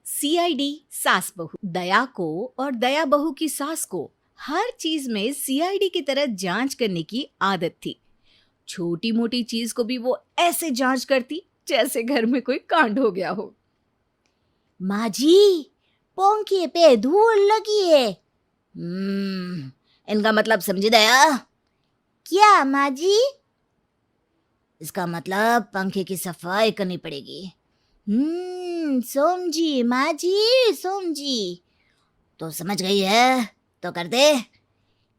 CID सास बहू। दया को और दया बहू की सास को हर चीज में सीआईडी की तरह जांच करने की आदत थी। छोटी मोटी चीज को भी वो ऐसे जांच करती जैसे घर में कोई कांड हो गया हो। माँ जी, पंखे पे धूल लगी है। इनका मतलब समझी दया? क्या माँ जी? इसका मतलब पंखे की सफाई करनी पड़ेगी। समझी माँ जी, समझी। तो समझ गई है तो कर दे।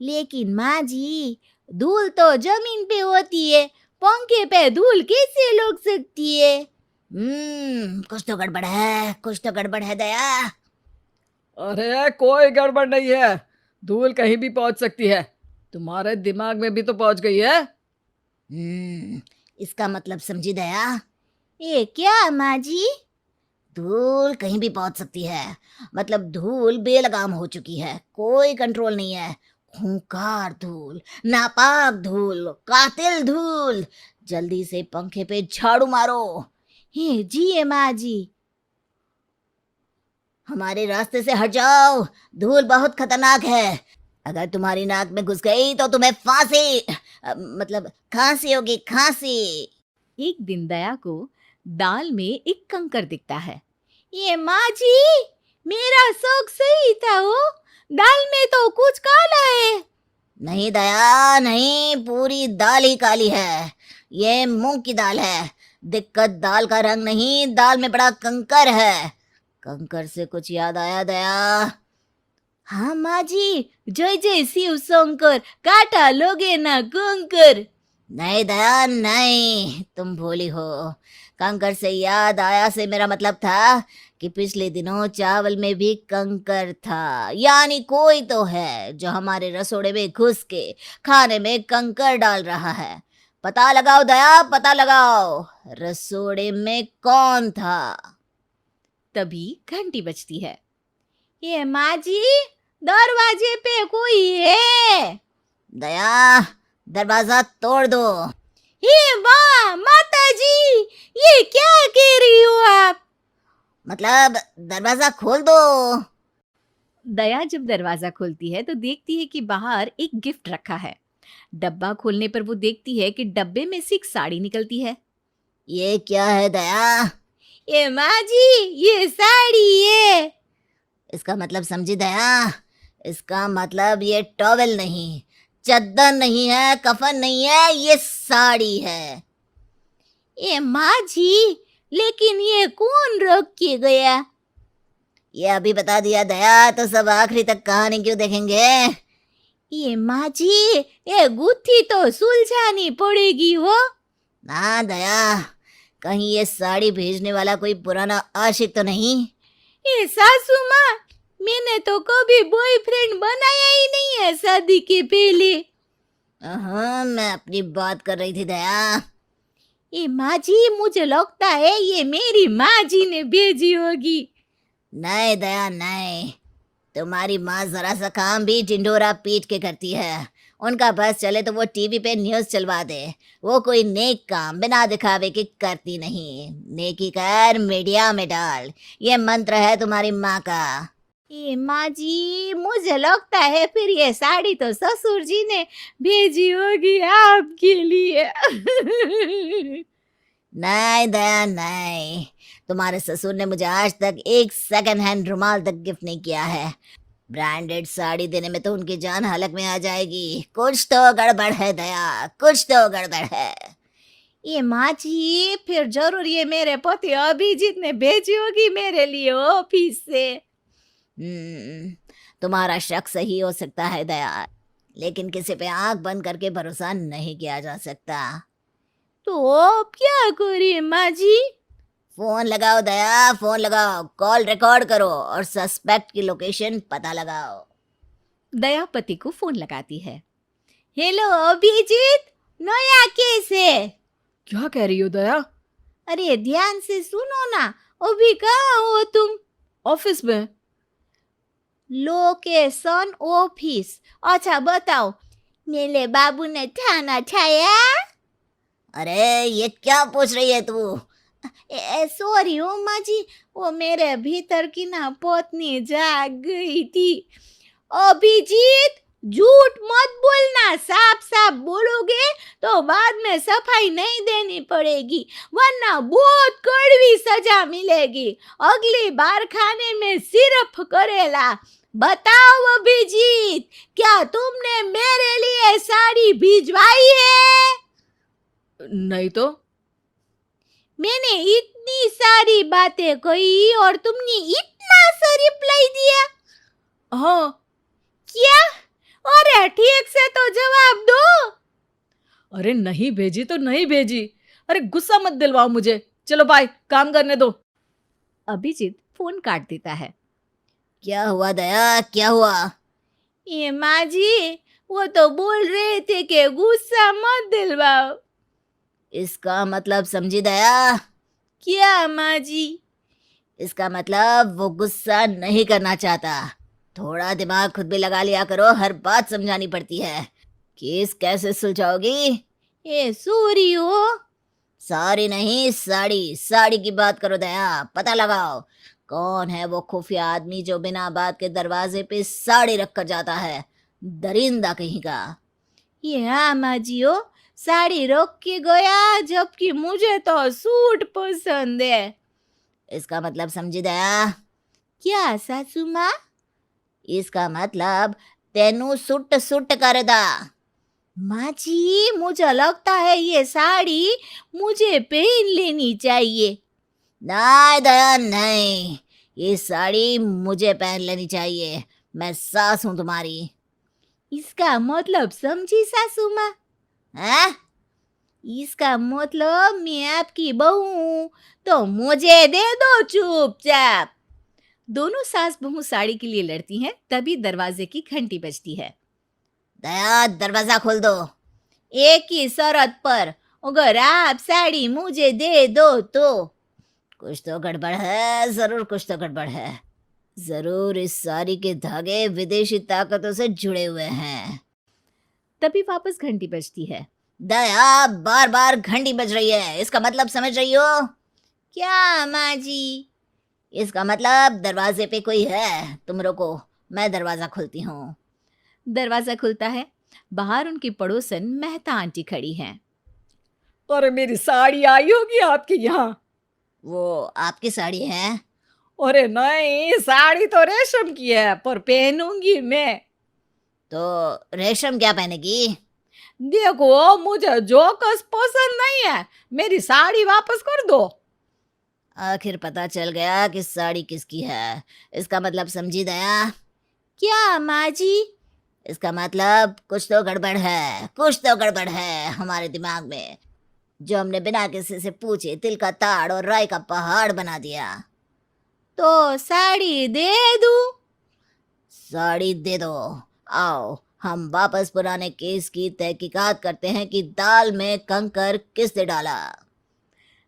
लेकिन माँ जी, धूल तो जमीन पे होती है, पंखे पे धूल कैसे लग सकती है? कुछ तो गड़बड़ है, कुछ तो गड़बड़ है दया। अरे कोई गड़बड़ नहीं है, धूल कहीं भी पहुंच सकती है, तुम्हारे दिमाग में भी तो पहुंच गई है। इसका मतलब समझी दया? ये क्या माँ जी? धूल कहीं भी पहुंच सकती है, मतलब धूल बेलगाम हो चुकी है, कोई कंट्रोल नहीं है। खूंखार धूल, नापाक धूल, कातिल धूल। जल्दी से पंखे पे झाड़ू मारो। हे जी है माँ जी। हमारे रास्ते से हट जाओ, धूल बहुत खतरनाक है। अगर तुम्हारी नाक में घुस गई तो तुम्हें फांसी मतलब खांसी होगी, खांसी। एक दिन दया को दाल में एक कंकर दिखता है। ये माँ जी, मेरा शौक सही था हो, दाल में तो कुछ काला है। नहीं दया नहीं, पूरी दाल ही काली है। ये मूंग की दाल है। दिक्कत दाल का रंग नहीं, दाल में बड़ा कंकर है। कंकर से कुछ याद आया दया? हाँ माँ जी, जय जय शिव शंकर, काटा लोगे ना कंकर। नहीं दया नहीं, तुम भोली हो। कंकर से याद आया से मेरा मतलब था कि पिछले दिनों चावल में भी कंकर था, यानी कोई तो है जो हमारे रसोड़े में घुस के खाने में कंकर डाल रहा है। पता लगाओ दया, पता लगाओ, रसोड़े में कौन था? तभी घंटी बजती है। ये माँ जी, दरवाजे पे कोई है। दया, दरवाजा तोड़ दो। हे वाह माता जी, ये क्या कह रही हो आप? मतलब दरवाजा खोल दो। दया जब दरवाजा खोलती है तो देखती है कि बाहर एक गिफ्ट रखा है। डब्बा खोलने पर वो देखती है कि डब्बे में से एक साड़ी निकलती है। ये क्या है दया? ये माँ जी, ये साड़ी है। इसका मतलब समझी दया? इसका मतलब ये टॉवेल नहीं, चद्दर नहीं है, कफन नहीं है, ये साड़ी है। ये माँ जी, लेकिन ये कौन रख के गया? ये अभी बता दिया दया तो सब आखिरी तक कहानी क्यों देखेंगे? ये माँ जी, ये गुत्थी तो सुलझानी पड़ेगी हो। ना दया, कहीं ये साड़ी भेजने वाला कोई पुराना आशिक तो नहीं? ये सासू माँ, मैंने तो कभी बॉयफ्रेंड बनाया ही नहीं है शादी के पहले। हाँ, मैं अपनी बात कर रही थी दया। ये माँ जी, मुझे लगता है ये मेरी माँ जी ने भेजी होगी। नहीं दया नहीं, तुम्हारी माँ जरा सा काम भी टिंडोरा पीट के करती है। उनका बस चले तो वो टीवी पे न्यूज़ चलवा दे। वो कोई नेक काम बिना दिखावे की करती नहीं। नेकी कर, मीडिया में डाल, ये मंत्र है तुम्हारी माँ का। ये माँ जी, मुझे लगता है फिर ये साड़ी तो ससुर जी ने भेजी होगी आपके लिए। नहीं दया नहीं, तुम्हारे ससुर ने मुझे आज तक एक सेकंड हैंड रुमाल तक गिफ्ट नहीं किया है। ब्रांडेड साड़ी देने में तो उनकी जान हलक में आ जाएगी। कुछ तो गड़बड़ है दया, कुछ तो गड़बड़ है। ये माँ जी, फिर जरूर ये मेरे पति अभिजीत ने भेजी होगी मेरे लिए ऑफिस से। तुम्हारा शक सही हो सकता है दया, लेकिन किसी पे आंख बंद करके भरोसा नहीं किया जा सकता। तो अब क्या करें माँ जी? फोन लगाओ दया, फोन लगाओ, कॉल रिकॉर्ड करो और सस्पेक्ट की लोकेशन पता लगाओ। दया पति को फोन लगाती है। हेलो अभिजीत, नया केस है। क्या कह रही हो दया? अरे ध्यान से सुनो ना, अभी कहाँ हो तुम? ऑफिस में। Location office. अच्छा बताओ, मेरे बाबू ने थाना छाया? अरे ये क्या पूछ रही है तू? सॉरी ओ माँ जी, वो मेरे भीतर की ना पत्नी जाग गई थी। अभिजीत, झूठ मत बोलना, साफ साफ बोलोगे तो बाद में सफाई नहीं देनी पड़ेगी, वरना बहुत कड़वी सजा मिलेगी। अगली बार खाने में सिर्फ करेला। बताओ अभिजीत, क्या तुमने मेरे लिए साड़ी भिजवाई है? नहीं तो। मैंने इतनी सारी बातें कही और तुमने इतना सा रिप्लाई दिया। हाँ। क्या? अरे ठीक से तो जवाब दो। अरे नहीं भेजी तो नहीं भेजी। अरे गुस्सा मत दिलवाओ मुझे। चलो बाय, काम करने दो। अभिजीत फोन काट देता है। क्या हुआ दया, क्या हुआ? ये माँ जी, वो तो बोल रहे थे कि गुस्सा मत दिलवाओ। इसका मतलब समझी दया? क्या माँ जी? इसका मतलब वो गुस्सा नहीं करना चाहता। थोड़ा दिमाग खुद भी लगा लिया करो, हर बात समझानी पड़ती है। केस कैसे सुलझाओगी? ये सॉरी हो। सारी नहीं, साड़ी साड़ी की बात करो दया। पता लगाओ कौन है वो खुफिया आदमी जो बिना बात के दरवाजे पे साड़ी रख कर जाता है। दरिंदा कहीं का। ये हाँ माँ जी हो, साड़ी रोक के गया, जबकि मुझे तो सूट पसंद है। इसका मतलब समझी दया? क्या सासू माँ? इसका मतलब तेनू सुट सुट कर दा। माँ जी, मुझे लगता है ये साड़ी मुझे पहन लेनी चाहिए। नहीं दया नहीं, ये साड़ी मुझे पहन लेनी चाहिए। मैं सास हूं तुम्हारी। इसका मतलब समझी सासू माँ? हैं? इसका मतलब मैं आपकी बहू हूँ, तो मुझे दे दो चुपचाप। दोनों सास बहू साड़ी के लिए लड़ती हैं, तभी दरवाजे की घंटी बजती है। दया दरवाजा खोल दो। एक ही शर्त पर, अगर आप साड़ी मुझे दे दो तो। कुछ तो गड़बड़ है, जरूर कुछ तो गड़बड़ है। जरूर इस साड़ी के धागे विदेशी ताकतों से जुड़े हुए हैं। तभी वापस घंटी बजती है। दया बार बार घंटी बज रही है, इसका मतलब समझ रही हो? क्या माँ जी? इसका मतलब दरवाजे पे कोई है। तुम रुको, मैं दरवाजा खोलती हूँ। दरवाजा खुलता है। बाहर उनकी पड़ोसन मेहता आंटी खड़ी हैं। अरे मेरी साड़ी आई होगी आपके यहाँ। वो आपकी साड़ी है? अरे नहीं, साड़ी तो रेशम की है, पर पहनूंगी मैं। तो रेशम क्या पहनेगी? देखो, मुझे जोकस पसंद नहीं है, मेरी साड़ी वापस कर दो। आखिर पता चल गया कि साड़ी किसकी है। इसका मतलब समझी दया? क्या माँ जी? इसका मतलब कुछ तो गड़बड़ है, कुछ तो गड़बड़ है हमारे दिमाग में, जो हमने बिना किसी से पूछे तिल का ताड़ और राई का पहाड़ बना दिया। तो साड़ी दे दूं? साड़ी दे दो। आओ हम वापस पुराने केस की तहकीकात करते हैं कि दाल में कंकर किसने डाला।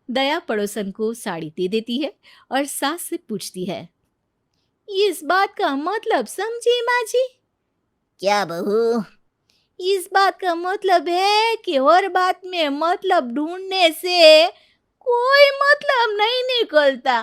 दया पड़ोसन को साड़ी दे देती है और सास से पूछती है, इस बात का मतलब समझी माँ जी? क्या बहू? इस बात का मतलब है कि हर बात में मतलब ढूंढने से कोई मतलब नहीं निकलता।